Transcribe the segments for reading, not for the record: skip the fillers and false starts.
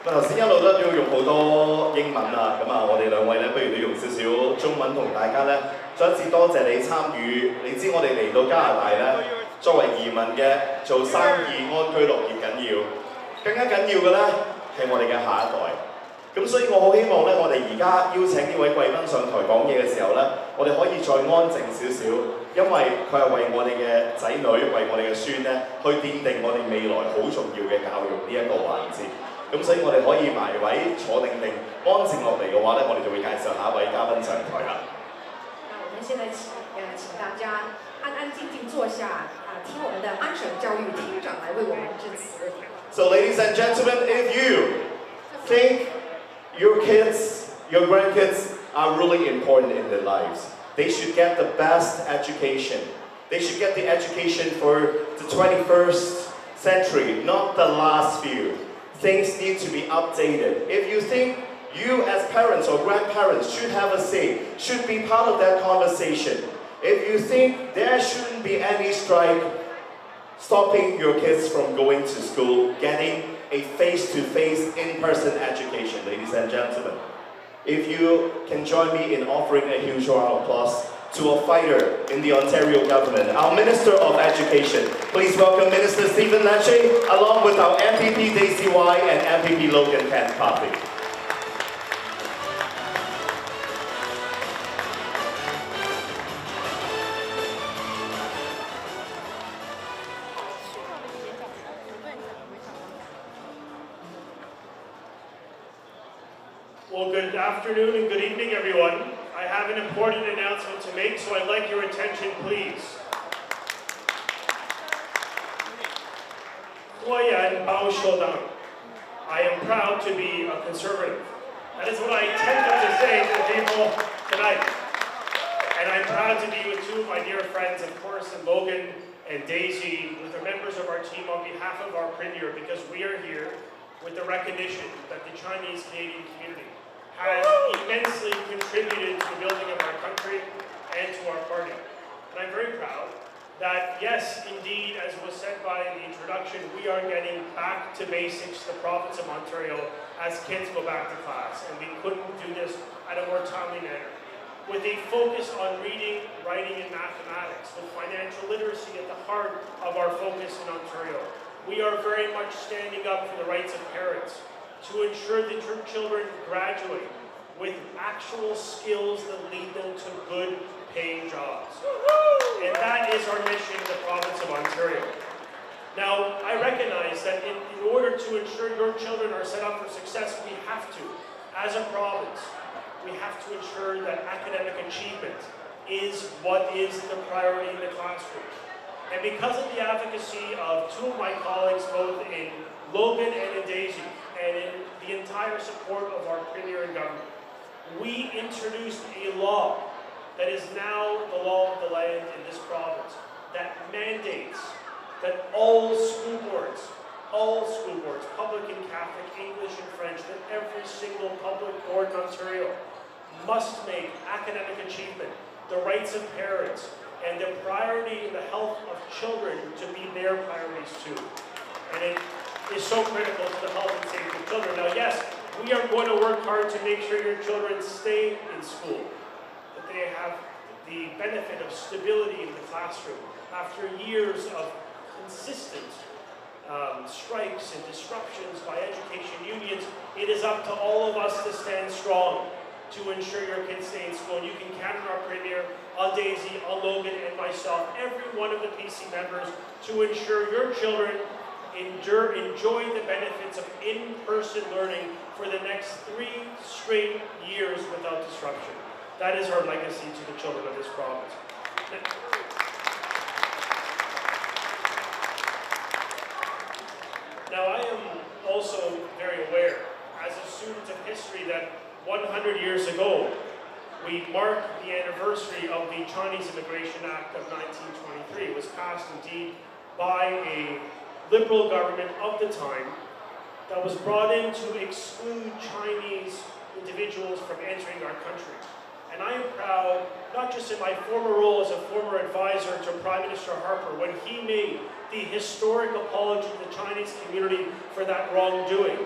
咁頭先一路都要用好多英文啊，咁啊，我哋兩位咧，不如都用少少中文同大家咧，再一次多謝你參與。你知我哋嚟到加拿大咧，作為移民嘅，做生意安居樂業緊要，更加緊要嘅咧係我哋嘅下一代。咁所以我好希望咧，我哋而家邀請呢位貴賓上台講嘢嘅時候咧，我哋可以再安靜少少，因為佢係為我哋嘅仔女、為我哋嘅孫咧，去奠定我哋未來好重要嘅教育呢一個環節。咁所以我哋可以埋位坐定定，安靜落嚟嘅話咧，我哋就會介紹下一位嘉賓上台啦。那我們現在請大家安安靜靜坐下，聽我們的安省教育廳長來為我們致辭。So ladies and gentlemen, if you think your kids, your grandkids are really important in their lives, they should get the best education. They should get the education for the 21st century, not the last few. Things need to be updated. If you think you as parents or grandparents should have a say, should be part of that conversation, if you think there shouldn't be any strike stopping your kids from going to school, getting a face-to-face, in-person education, ladies and gentlemen, if you can join me in offering a huge round of applause to a fighter in the Ontario government, our Minister of Education. Please welcome Minister Stephen Lecce, along with our MPP Daisy Y and MPP Logan Kent Coffey. Well, good afternoon and good evening, everyone. I have an important announcement to make, so I'd like your attention, please. 华人保守党 I am proud to be a conservative. That is what I intended to say to the people tonight. And I'm proud to be with two of my dear friends, of course, and Logan and Daisy, with the members of our team on behalf of our Premier, because we are here with the recognition that the Chinese Canadian community has immensely contributed to the building of our country and to our party. And I'm very proud that, yes, indeed, as was said by the introduction, we are getting back to basics, the province of Ontario, as kids go back to class. And we couldn't do this at a more timely manner. With a focus on reading, writing, and mathematics, with financial literacy at the heart of our focus in Ontario. We are very much standing up for the rights of parents, to ensure that your children graduate with actual skills that lead them to good paying jobs. And that is our mission in the province of Ontario. Now, I recognize that in order to ensure your children are set up for success, we have to, as a province, we have to ensure that academic achievement is what is the priority in the classroom. And because of the advocacy of two of my colleagues, both in Logan and in Daisy, and in the entire support of our Premier and government, we introduced a law that is now the law of the land in this province that mandates that all school boards, public and Catholic, English and French, that every single public board in Ontario must make academic achievement, the rights of parents, and the priority in the health of children to be their priorities too. And it is so critical to the health and safety of children. Now, yes, we are going to work hard to make sure your children stay in school, that they have the benefit of stability in the classroom. After years of consistent strikes and disruptions by education unions, it is up to all of us to stand strong to ensure your kids stay in school. And you can count on our Premier, on Daisy, on Logan, and myself, every one of the PC members, to ensure your children enjoy the benefits of in-person learning for the next 3 straight years without disruption. That is our legacy to the children of this province. Now, I am also very aware, as a student of history, that 100 years ago, we mark the anniversary of the Chinese Immigration Act of 1923. It was passed, indeed, by a Liberal government of the time that was brought in to exclude Chinese individuals from entering our country. And I am proud, not just in my former role as a former advisor to Prime Minister Harper, when he made the historic apology to the Chinese community for that wrongdoing.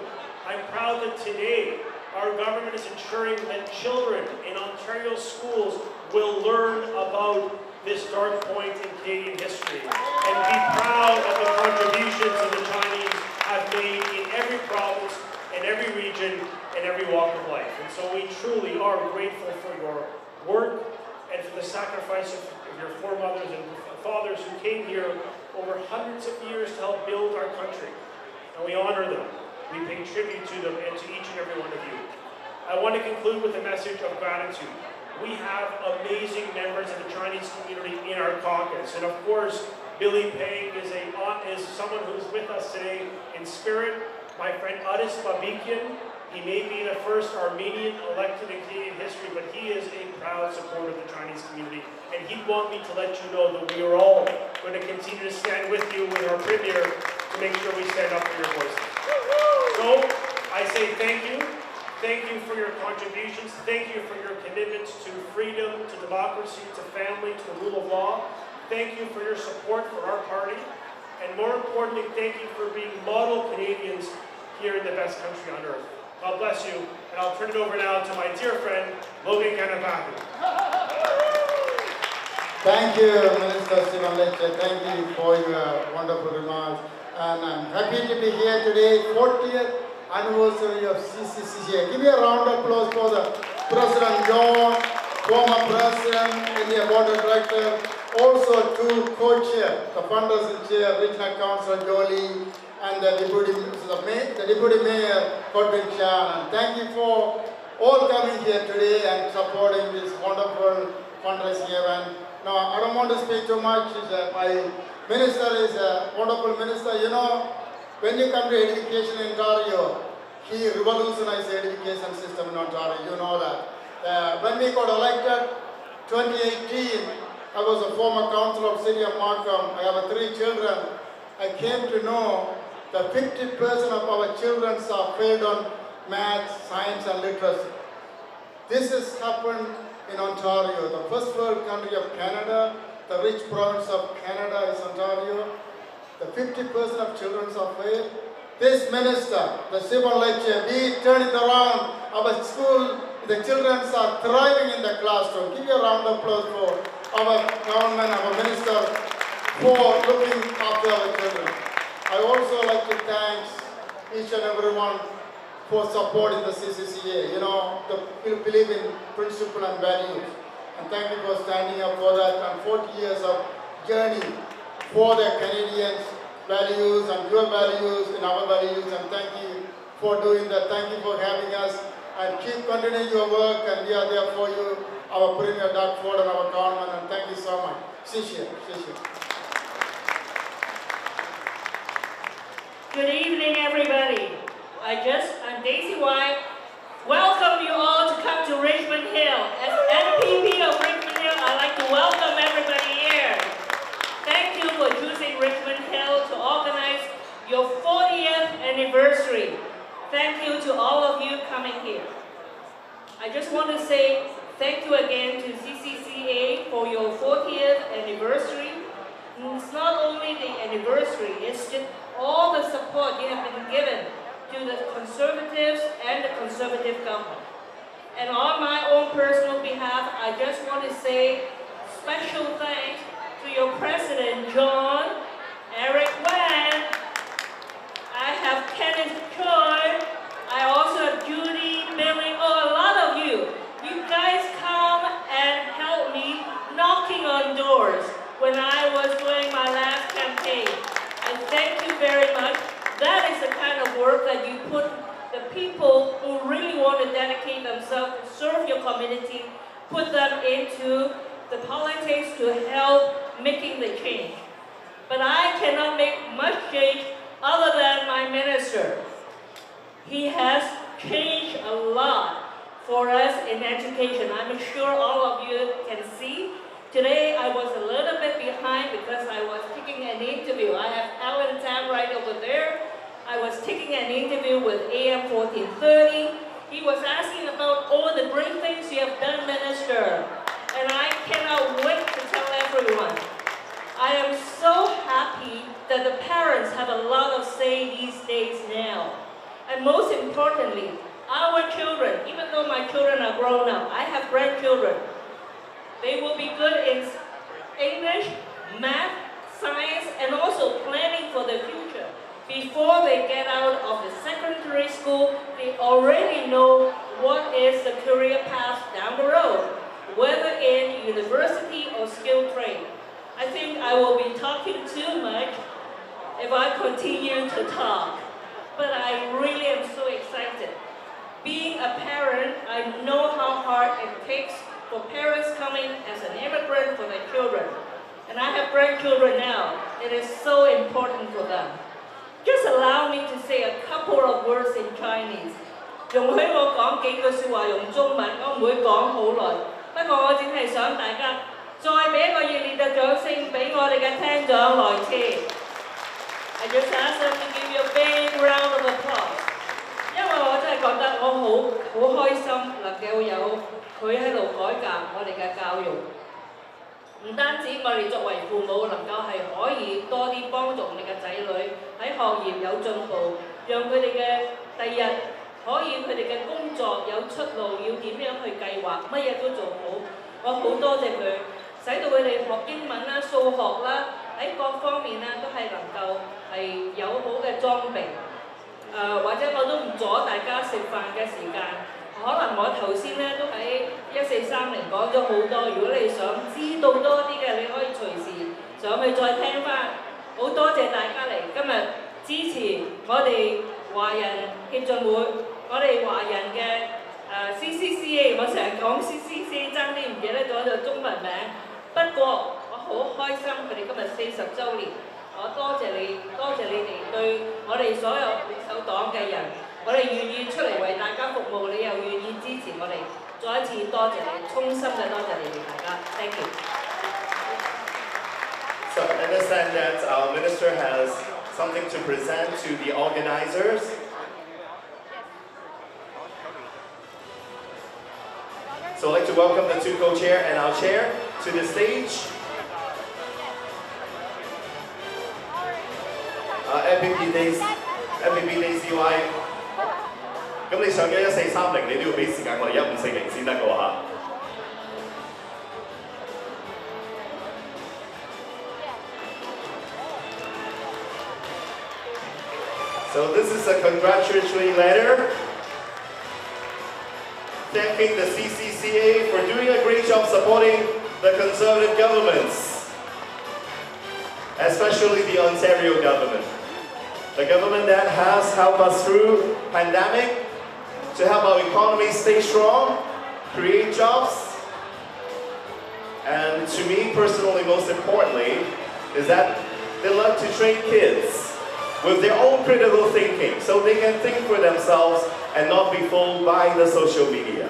I'm proud that today our government is ensuring that children in Ontario schools will learn about this dark point in Canadian history and be proud of the contributions that the Chinese have made in every province, in every region, in every walk of life. And so we truly are grateful for your work and for the sacrifice of your foremothers and fathers who came here over hundreds of years to help build our country. And we honor them. We pay tribute to them and to each and every one of you. I want to conclude with a message of gratitude. We have amazing members of the Chinese community in our caucus. And of course, Billy Peng is someone who's with us today in spirit. My friend Aris Babikian, he may be the first Armenian elected in Canadian history, but he is a proud supporter of the Chinese community. And he'd want me to let you know that we are all going to continue to stand with you with our premier to make sure we stand up for your voices. So, I say thank you. Thank you for your contributions. Thank you for your commitments to freedom, to democracy, to family, to the rule of law. Thank you for your support for our party. And more importantly, thank you for being model Canadians here in the best country on earth. God bless you. And I'll turn it over now to my dear friend, Logan Ganapathy. Thank you, Minister Stephen Lecter. Thank you for your wonderful remarks. And I'm happy to be here today, 40th anniversary of CCCA. Give me a round of applause for the President John, former President, India Board of Director, also two co-chair, the funders and chair, Regional Councillor Jolie, and the Deputy Mayor, Godwin Chan. And thank you for all coming here today and supporting this wonderful fundraising event. Now, I don't want to speak too much. My minister is a wonderful minister. You know, when you come to education in Ontario, he revolutionized the education system in Ontario. You know that. When we got elected, 2018, I was a former councillor of City of Markham. I have 3 children. I came to know that 50% of our children are failed on math, science, and literacy. This has happened in Ontario, the first world country of Canada. The rich province of Canada is Ontario. The 50% of children are failed. This minister, the Stephen Lecter, we turn it around. Our school, the children are thriving in the classroom. Give you a round of applause for our government, our minister, for looking after our children. I also like to thank each and everyone for supporting the CCCA. You know, we believe in principle and values. And thank you for standing up for that and 40 years of journey for the Canadians' values and your values and our values. And thank you for doing that. Thank you for having us. And keep continuing your work, and we are there for you, our Premier Doug Ford and our government. And thank you so much. Sisha. Good evening, everybody. I'm Daisy White. Welcome you all to come to Richmond Hill. As NPP of Richmond Hill, I'd like to welcome everybody here. Thank you for choosing Richmond Hill to organize your 40th anniversary. Thank you to all of you coming here. I just want to say thank you again to CCCA for your 40th anniversary. It's not only the anniversary, it's just all the support you have been given to the Conservatives and the Conservative government. And on my own personal behalf, I just want to say special thanks to your President, John, Eric Wan. I have Kenneth Choi. I also have Judy, Billy, a lot of you. You guys come and help me knocking on doors when I was doing my last campaign. And thank you very much. That is the kind of work that you put the people who really want to dedicate themselves to serve your community, put them into the politics to help making the change. But I cannot make much change other than my minister. He has changed a lot for us in education. I'm sure all of you can see. Today I was a little bit behind because I was taking an interview. I have Alan Tam right over there. I was taking an interview with AM 1430. He was asking about all the great things you have done, Minister. And I cannot wait to tell everyone. I am so happy that the parents have a lot of say these days now. And most importantly, our children, even though my children are grown up, I have grandchildren, they will be good in English, math, science, and also planning for the future. Before they get out of the secondary school, they already know what is the career path down the road, whether in university or skilled trade. I think I will be talking too much if I continue to talk, but I really am so excited. Being a parent, I know how hard it takes for parents coming as an immigrant for their children. And I have grandchildren now. It is so important for them. Just allow me to say a couple of words in Chinese. 容許我講幾句説話用中文，我唔會講好耐。不過我只係想大家再俾一個熱烈嘅掌聲俾我哋嘅廳長來切。I just ask them to give you a big round of applause。因為我真係覺得我好開心能夠有佢喺度改革我哋嘅教育。唔單止我哋作為父母能夠係可以多啲幫助我哋嘅仔女喺學業有進步，讓佢哋嘅第日可以佢哋嘅工作有出路，要點樣去計劃，乜嘢都做好。我好多謝佢，使到佢哋學英文啦、數學啦，喺各方面啦都係能夠係有好嘅裝備。或者我都唔阻大家食飯嘅時間。可能我頭先咧都喺1430講咗好多，如果你想知道多啲嘅，你可以隨時上去再聽翻。好多謝大家嚟今日支持我哋華人協進會，我哋華人嘅CCCA， 我成日講 CCCA 爭啲唔記得咗個中文名。不過我好開心佢哋今日40週年，我多謝你哋對我哋所有保守黨嘅人。我哋願意出嚟為大家服務，你又願意支持我哋，再一次多謝你，衷心嘅多謝你哋大家 ，thank you。 So I understand that our minister has something to present to the organizers. So I'd like to welcome the two co-chair and our chair to the stage. MPP Daisy Y。咁你上咗1430，你都要俾時間我哋1540先得嘅喎嚇。So this is a congratulatory letter thanking the CCCA for doing a great job supporting the Conservative governments, especially the Ontario government. The government that has helped us through pandemic, to help our economy stay strong, create jobs, and to me personally, most importantly, is that they love to train kids with their own critical thinking so they can think for themselves and not be fooled by the social media.